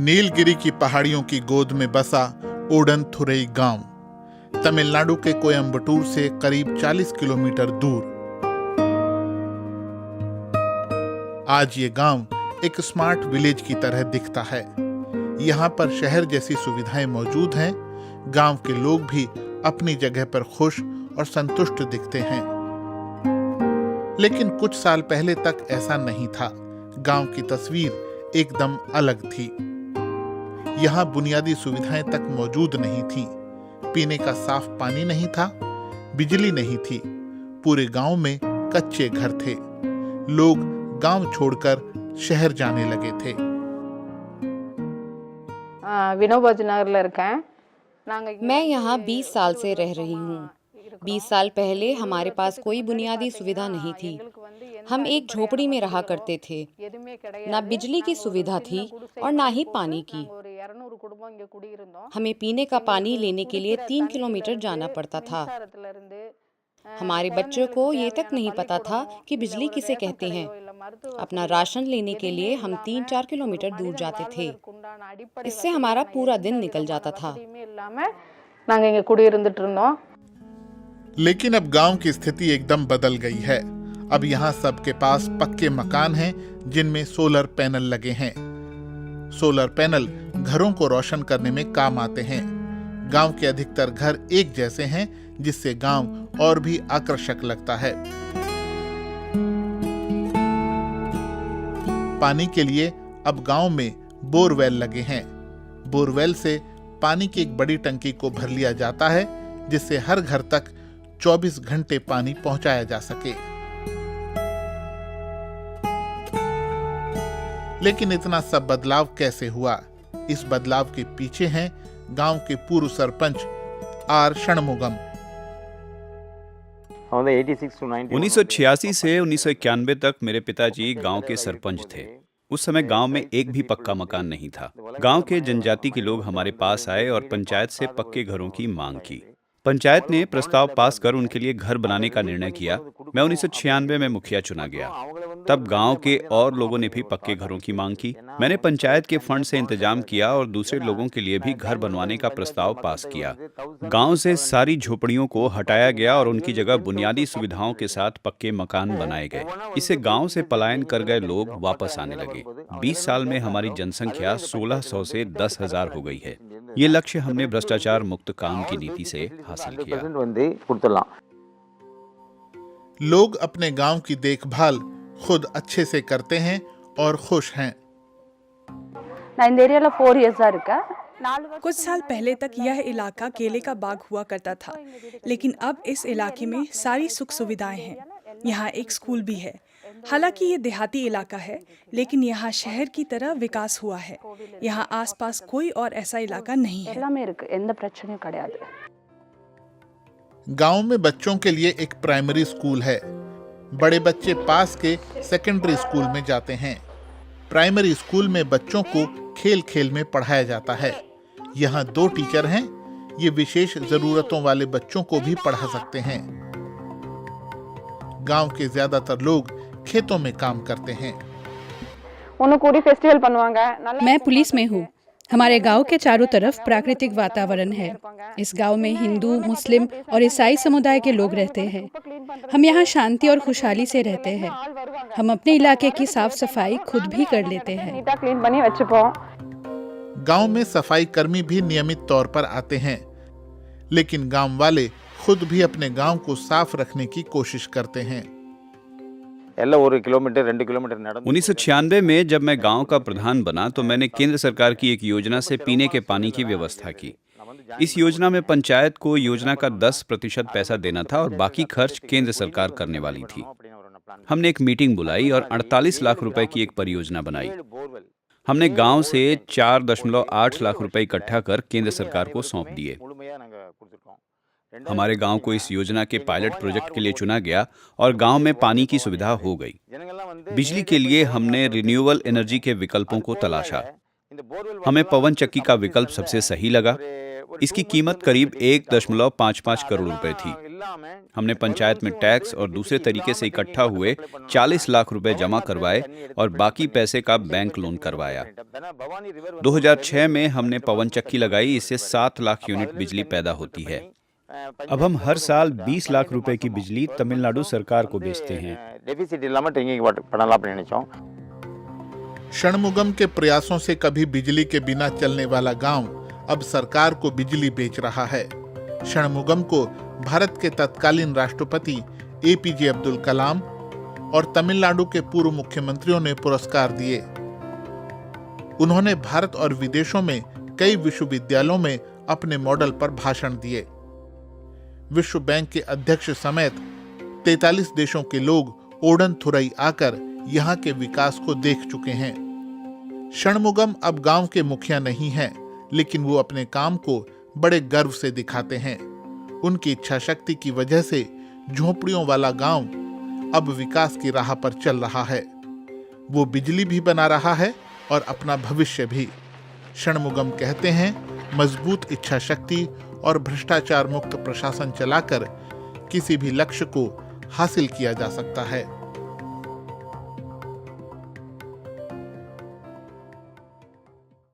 नीलगिरी की पहाड़ियों की गोद में बसा ओडनथुरई गांव तमिलनाडु के कोयम्बटूर से करीब 40 किलोमीटर दूर। आज ये गांव एक स्मार्ट विलेज की तरह दिखता है। यहाँ पर शहर जैसी सुविधाएं मौजूद हैं। गांव के लोग भी अपनी जगह पर खुश और संतुष्ट दिखते हैं। लेकिन कुछ साल पहले तक ऐसा नहीं था। गांव की तस्वीर एकदम अलग थी। यहाँ बुनियादी सुविधाएं तक मौजूद नहीं थीं। पीने का साफ पानी नहीं था, बिजली नहीं थी। पूरे गांव में कच्चे घर थे। लोग गांव छोड़कर शहर जाने लगे थे। मैं यहाँ 20 साल से रह रही हूँ। 20 साल पहले हमारे पास कोई बुनियादी सुविधा नहीं थी। हम एक झोपड़ी में रहा करते थे। ना बिजली की सुविधा थी और ना ही पानी की। हमें पीने का पानी लेने के लिए 3 किलोमीटर जाना पड़ता था। हमारे बच्चों को ये तक नहीं पता था कि बिजली किसे कहते हैं। अपना राशन लेने के लिए हम 3-4 किलोमीटर दूर जाते थे। इससे हमारा पूरा दिन निकल जाता था। लेकिन अब गांव की स्थिति एकदम बदल गई है। अब यहाँ सबके पास पक्के मकान हैं जिनमें सोलर पैनल लगे हैं। सोलर पैनल घरों को रोशन करने में काम आते हैं। गांव के अधिकतर घर एक जैसे हैं, जिससे गांव और भी आकर्षक लगता है। पानी के लिए अब गांव में बोरवेल लगे हैं। बोरवेल से पानी की एक बड़ी टंकी को भर लिया जाता है, जिससे हर घर तक 24 घंटे पानी पहुंचाया जा सके। लेकिन इतना सब बदलाव कैसे हुआ? इस बदलाव के पीछे हैं गांव के पूर्व सरपंच आर षणमुगम। 1986 से 1991 तक मेरे पिताजी गांव के सरपंच थे। उस समय गांव में एक भी पक्का मकान नहीं था। गांव के जनजाति के लोग हमारे पास आए और पंचायत से पक्के घरों की मांग की। पंचायत ने प्रस्ताव पास कर उनके लिए घर बनाने का निर्णय किया। मैं 1996 में मुखिया चुना गया। तब गांव के और लोगों ने भी पक्के घरों की मांग की। मैंने पंचायत के फंड से इंतजाम किया और दूसरे लोगों के लिए भी घर बनवाने का प्रस्ताव पास किया। गांव से सारी झोपड़ियों को हटाया गया और उनकी जगह बुनियादी सुविधाओं के साथ पक्के मकान बनाए गए। इससे गांव से पलायन कर गए लोग वापस आने लगे। 20 साल में हमारी जनसंख्या 1600 से 10,000 हो गई है। ये लक्ष्य हमने भ्रष्टाचार मुक्त काम की नीति से हासिल किया। लोग अपने गांव की देखभाल खुद अच्छे से करते हैं और खुश हैं। कुछ साल पहले तक यह इलाका केले का बाग हुआ करता था, लेकिन अब इस इलाके में सारी सुख सुविधाएं हैं। यहाँ एक स्कूल भी है। हालांकि ये देहाती इलाका है, लेकिन यहाँ शहर की तरह विकास हुआ है। यहाँ आसपास कोई और ऐसा इलाका नहीं है। गांव में बच्चों के लिए एक प्राइमरी स्कूल है। बड़े बच्चे पास के सेकेंडरी स्कूल में जाते हैं। प्राइमरी स्कूल में बच्चों को खेल खेल में पढ़ाया जाता है। यहाँ 2 टीचर हैं। ये विशेष जरूरतों वाले बच्चों को भी पढ़ा सकते हैं। गांव के ज्यादातर लोग खेतों में काम करते हैं। मैं पुलिस में हूँ। हमारे गांव के चारों तरफ प्राकृतिक वातावरण है। इस गांव में हिंदू, मुस्लिम और ईसाई समुदाय के लोग रहते हैं। हम यहाँ शांति और खुशहाली से रहते हैं। हम अपने इलाके की साफ सफाई खुद भी कर लेते हैं। गांव में सफाई कर्मी भी नियमित तौर पर आते हैं, लेकिन गांव वाले खुद भी अपने गांव को साफ रखने की कोशिश करते हैं। 1996 में जब मैं गांव का प्रधान बना तो मैंने केंद्र सरकार की एक योजना से पीने के पानी की व्यवस्था की। इस योजना में पंचायत को योजना का 10% पैसा देना था और बाकी खर्च केंद्र सरकार करने वाली थी। हमने एक मीटिंग बुलाई और 48 लाख रुपए की एक परियोजना बनाई। हमने गांव से 4.8 लाख रुपए इकट्ठा कर केंद्र सरकार को सौंप दिए। हमारे गांव को इस योजना के पायलट प्रोजेक्ट के लिए चुना गया और गांव में पानी की सुविधा हो गई। बिजली के लिए हमने रिन्यूएबल एनर्जी के विकल्पों को तलाशा। हमें पवन चक्की का विकल्प सबसे सही लगा। इसकी कीमत करीब 1.55 करोड़ रुपए थी। हमने पंचायत में टैक्स और दूसरे तरीके से इकट्ठा हुए 40 लाख रुपए जमा करवाए और बाकी पैसे का बैंक लोन करवाया। 2006 में हमने पवन चक्की लगाई, इससे 7 लाख यूनिट बिजली पैदा होती है। अब हम हर साल 20 लाख रुपए की बिजली तमिलनाडु सरकार को बेचते हैं। षणमुगम के प्रयासों से कभी बिजली के बिना चलने वाला गांव अब सरकार को बिजली बेच रहा है। षणमुगम को भारत के तत्कालीन राष्ट्रपति एपीजे अब्दुल कलाम और तमिलनाडु के पूर्व मुख्यमंत्रियों ने पुरस्कार दिए। उन्होंने भारत और विदेशों में कई विश्वविद्यालयों में अपने मॉडल पर भाषण दिए। विश्व बैंक के अध्यक्ष समेत 43 देशों के लोग ओडनथुरई आकर यहाँ के विकास को देख चुके हैं। षणमुगम अब गांव के मुखिया नहीं हैं, लेकिन वो अपने काम को बड़े गर्व से दिखाते हैं। उनकी इच्छा शक्ति की वजह से झोपड़ियों वाला गांव अब विकास की राह पर चल रहा है। वो बिजली भी बना रहा है और अपना भविष्य भी। षणमुगम कहते हैं, मजबूत इच्छा शक्ति और भ्रष्टाचार मुक्त प्रशासन चलाकर किसी भी लक्ष्य को हासिल किया जा सकता है।